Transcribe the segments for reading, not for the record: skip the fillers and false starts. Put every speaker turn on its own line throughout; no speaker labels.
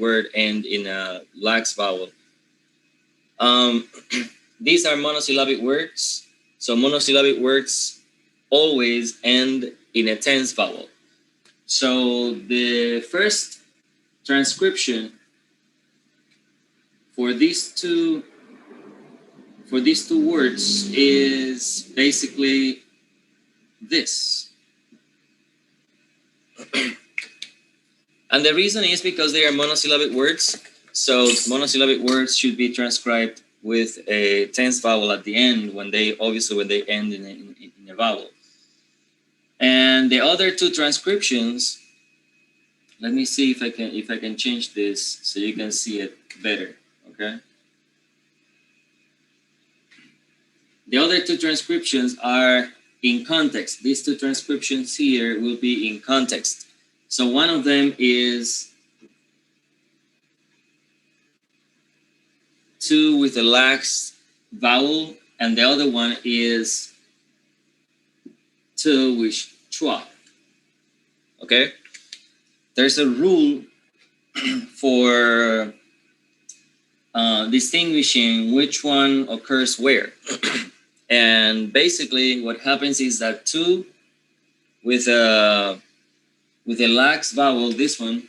word end in a lax vowel. These are monosyllabic words. So monosyllabic words always end in a tense vowel. So the first transcription for these two words is basically this. And the reason is because they are monosyllabic words. So monosyllabic words should be transcribed with a tense vowel at the end when they end in a vowel. And the other two transcriptions, let me see if I can change this so you can see it better. Okay. The other two transcriptions are in context. These two transcriptions here will be in context. So one of them is two with a lax vowel, and the other one is two with schwa. Okay? There's a rule for distinguishing which one occurs where. And basically what happens is that two with a lax vowel, this one,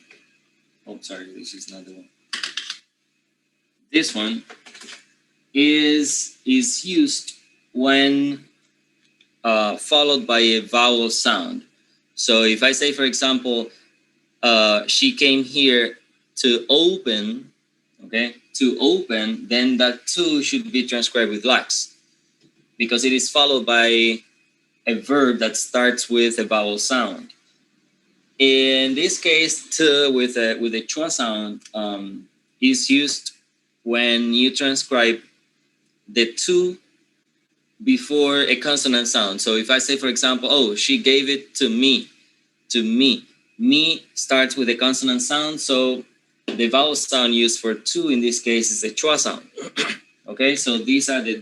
oh sorry, this is not the one. This one is used when followed by a vowel sound. So if I say, for example, she came here to open, okay, to open, then that two should be transcribed with lax because it is followed by a verb that starts with a vowel sound. In this case, to with a schwa sound is used when you transcribe the two before a consonant sound. So if I say, for example, oh, she gave it to me, me starts with a consonant sound, so the vowel sound used for two in this case is the schwa sound. Okay, so these are the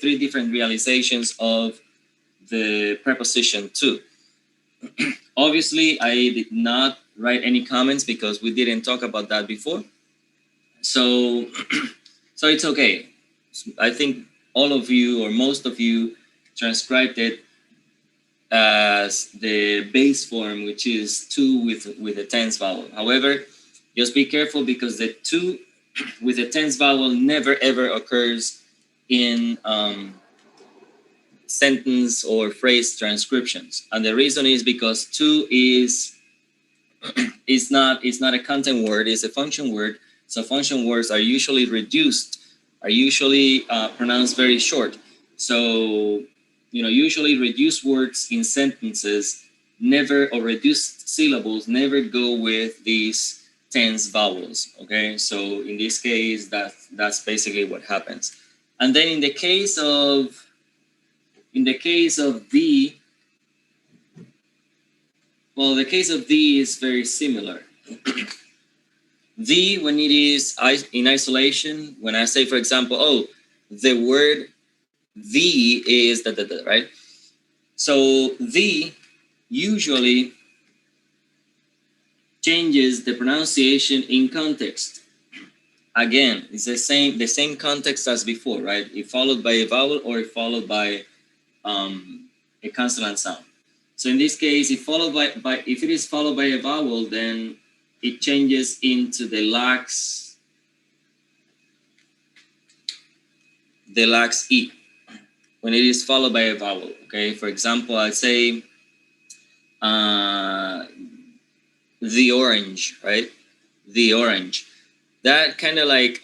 three different realizations of the preposition to. Obviously, I did not write any comments because we didn't talk about that before. So it's okay. I think all of you or most of you transcribed it as the base form, which is two with a tense vowel. However, just be careful because the two with a tense vowel never ever occurs in sentence or phrase transcriptions, and the reason is because two is not a content word; it's a function word. So function words are usually pronounced very short. So usually reduced words in sentences or reduced syllables never go with these tense vowels. Okay, so in this case, that's basically what happens. And then in the case of the, well, the case of the is very similar. The, when it is in isolation, when I say, for example, oh, the word the is da, right? So the usually changes the pronunciation in context. Again, it's the same context as before, right? If followed by a vowel or if followed by a consonant sound. So in this case, if it is followed by a vowel, then it changes into the lax E when it is followed by a vowel. Okay, for example, I say the orange, right? The orange. That kind of like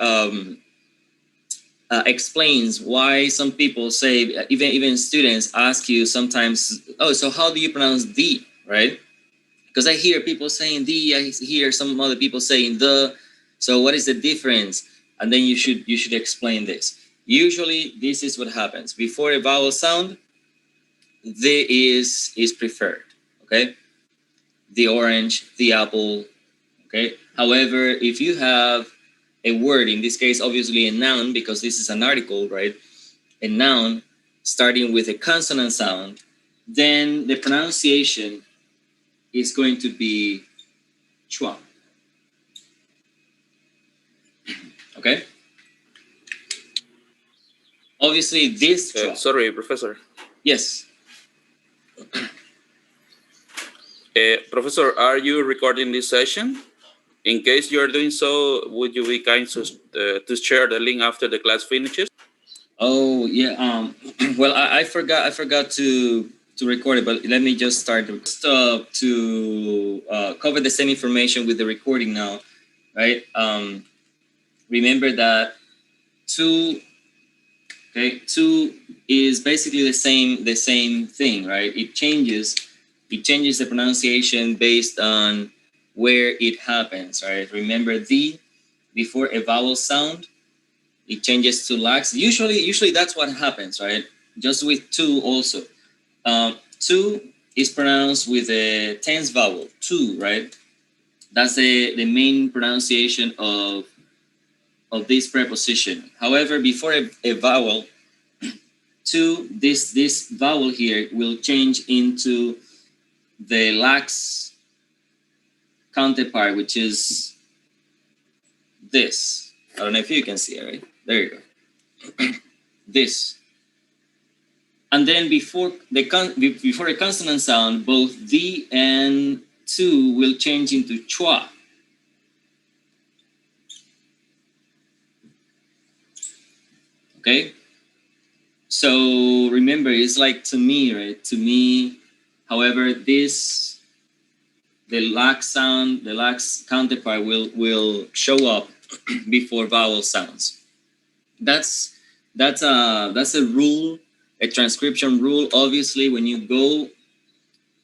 explains why some people say, even students ask you sometimes, oh, so how do you pronounce the, right? Because I hear people saying the, I hear some other people saying the. So what is the difference? And then you should explain this. Usually, this is what happens. Before a vowel sound, the is preferred. Okay, the orange, the apple. Okay. However, if you have a word, in this case, obviously a noun, because this is an article, right? A noun starting with a consonant sound, then the pronunciation is going to be schwa. Okay. Obviously, this schwa.
Sorry, Professor.
Yes.
Professor, are you recording this session? In case you are doing so, would you be kind to share the link after the class finishes?
Oh yeah. Well, I forgot. I forgot to record it, but let me just start to cover the same information with the recording now, right? Remember that two. Okay, two is basically the same thing, right? It changes the pronunciation based on where it happens, right? Remember the before a vowel sound, it changes to lax. Usually that's what happens, right? Just with two also. Two is pronounced with a tense vowel, two, right? That's the main pronunciation of this preposition. However, before a vowel, two, this vowel here will change into the lax counterpart, which is this. I don't know if you can see it, right? There you go. This. And then before a consonant sound, both the and two will change into chua. Okay? So remember, it's like to me, right? To me, however, this the lax sound, the lax counterpart will show up before vowel sounds. That's a rule, a transcription rule. Obviously, when you go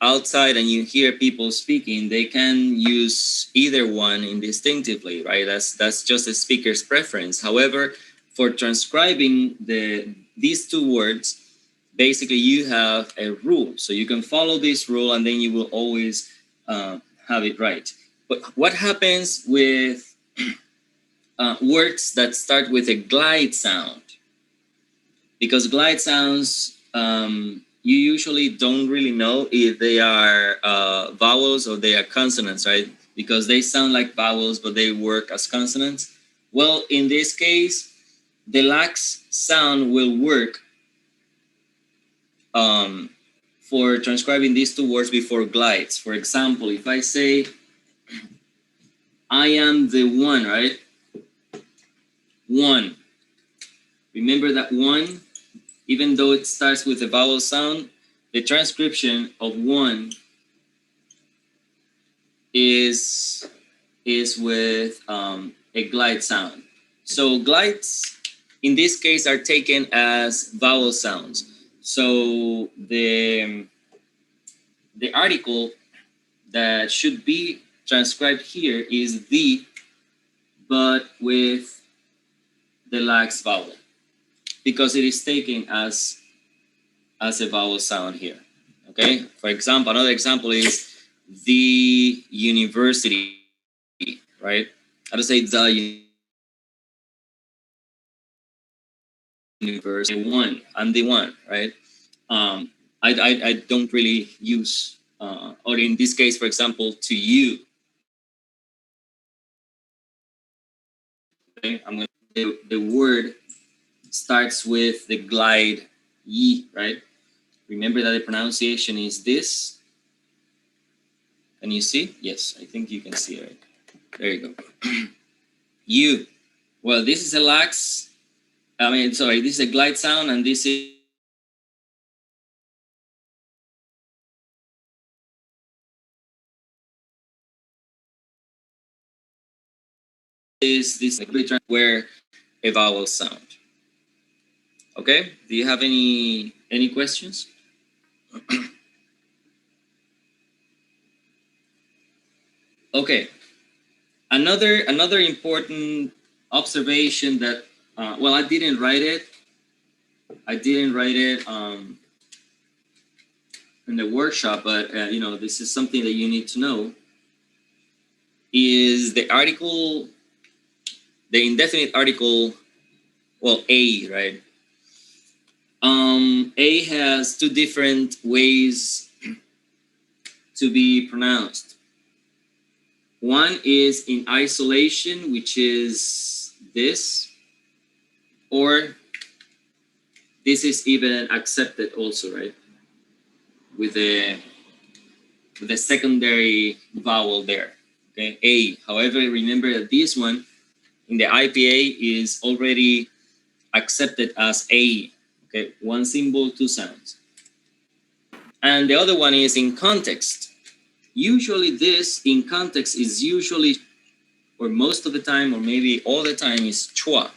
outside and you hear people speaking, they can use either one indistinctively, right? That's just a speaker's preference. However, for transcribing these two words, basically you have a rule, so you can follow this rule and then you will always have it right. But what happens with words that start with a glide sound? Because glide sounds, you usually don't really know if they are vowels or they are consonants, right? Because they sound like vowels, but they work as consonants. Well, in this case, the lax sound will work for transcribing these two words before glides. For example, if I say, I am the one, right? One. Remember that one, even though it starts with a vowel sound, the transcription of one is with a glide sound. So glides in this case are taken as vowel sounds. So the article that should be transcribed here is the, but with the lax vowel, because it is taken as a vowel sound here. Okay. For example, another example is the university, right? I would say the university one. I'm the one, right? I don't really use, or in this case, for example, to you. Okay? The word starts with the glide yi, right? Remember that the pronunciation is this. Can you see? Yes, I think you can see it. Right? There you go. You. Well, this is a lax. This is a glide sound, and this is this where a vowel sound. Okay. Do you have any questions? Okay. Another important observation that I didn't write it. In the workshop, but this is something that you need to know. Is the article, the indefinite article, well, a, right? A has two different ways to be pronounced. One is in isolation, which is this, or this is even accepted also, right? With the secondary vowel there, okay, A. However, remember that this one in the IPA is already accepted as A, okay, one symbol, two sounds. And the other one is in context. Usually this in context is usually, or most of the time, or maybe all the time, is chua,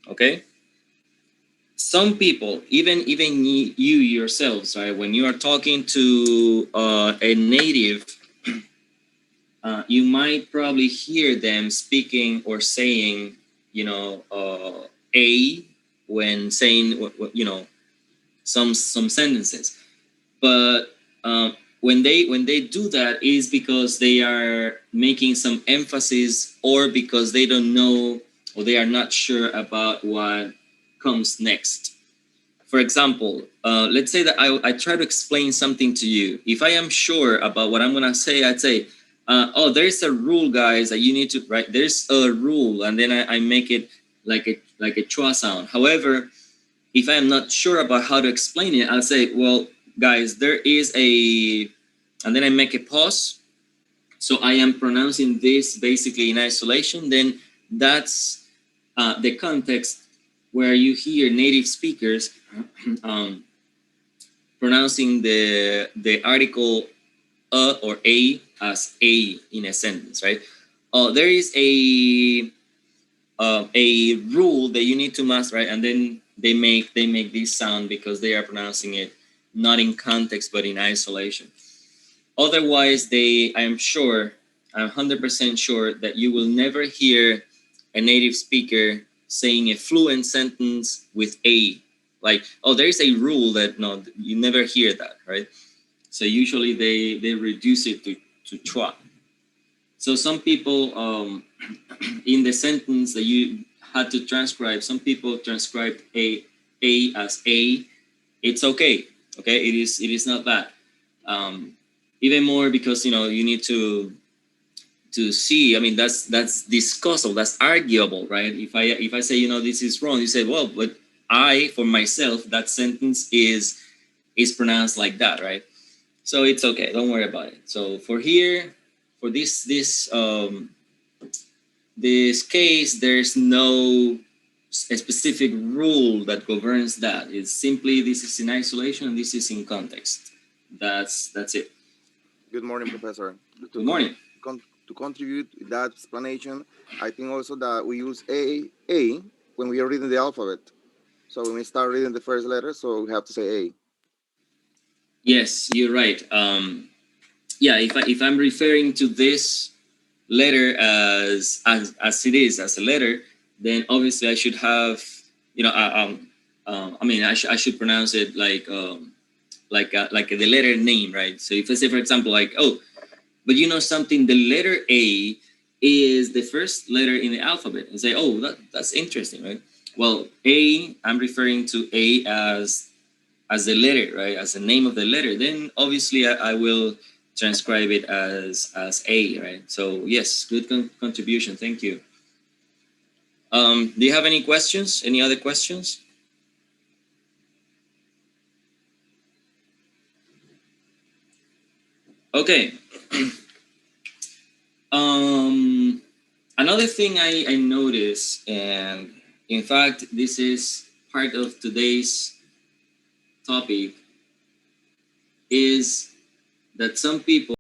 okay? Some people, even you yourselves, right, when you are talking to a native, you might probably hear them speaking or saying, you know, a when saying, you know, some sentences. But when they do that is because they are making some emphasis, or because they don't know, or they are not sure about what comes next. For example, let's say that I try to explain something to you. If I am sure about what I'm gonna say, I'd say, oh, there's a rule, guys, that you need to, right? There's a rule, and then I make it like a chua sound. However, if I am not sure about how to explain it, I'll say, well, guys, there is a, and then I make a pause. So I am pronouncing this basically in isolation. Then that's the context where you hear native speakers pronouncing the article or a as a in a sentence, right? There is a rule that you need to master, right? And then they make this sound because they are pronouncing it not in context but in isolation. Otherwise, I'm 100% sure that you will never hear a native speaker saying a fluent sentence with a, like, oh, there's a rule that, no, you never hear that, right? So usually they reduce it to chua. So some people in the sentence that you had to transcribe, some people transcribed a as a. It's okay. Okay, it is not bad. Even more because, you know, you need to see. I mean, that's discussable, that's arguable, right? If I say, you know, this is wrong, you say, well, but I, for myself, that sentence is pronounced like that, right? So it's okay, don't worry about it. So for here, for this case, there's no a specific rule that governs that. It's simply, this is in isolation and this is in context. That's it.
Good morning, Professor.
Good morning.
To contribute with that explanation, I think also that we use a when we are reading the alphabet. So when we start reading the first letter, so we have to say a.
Yes, you're right. Yeah, if I'm referring to this letter as it is, as a letter, then obviously I should have, you know, I mean, I should pronounce it like the letter name, right? So if I say, for example, like, oh, but you know something, the letter A is the first letter in the alphabet, and say, oh, that's interesting, right? Well, A, I'm referring to A as the letter, right? As the name of the letter. Then obviously I will transcribe it as A, right? So yes, good contribution. Thank you. Do you have any questions? Any other questions? Okay. Another thing I noticed, and in fact, this is part of today's topic, is that some people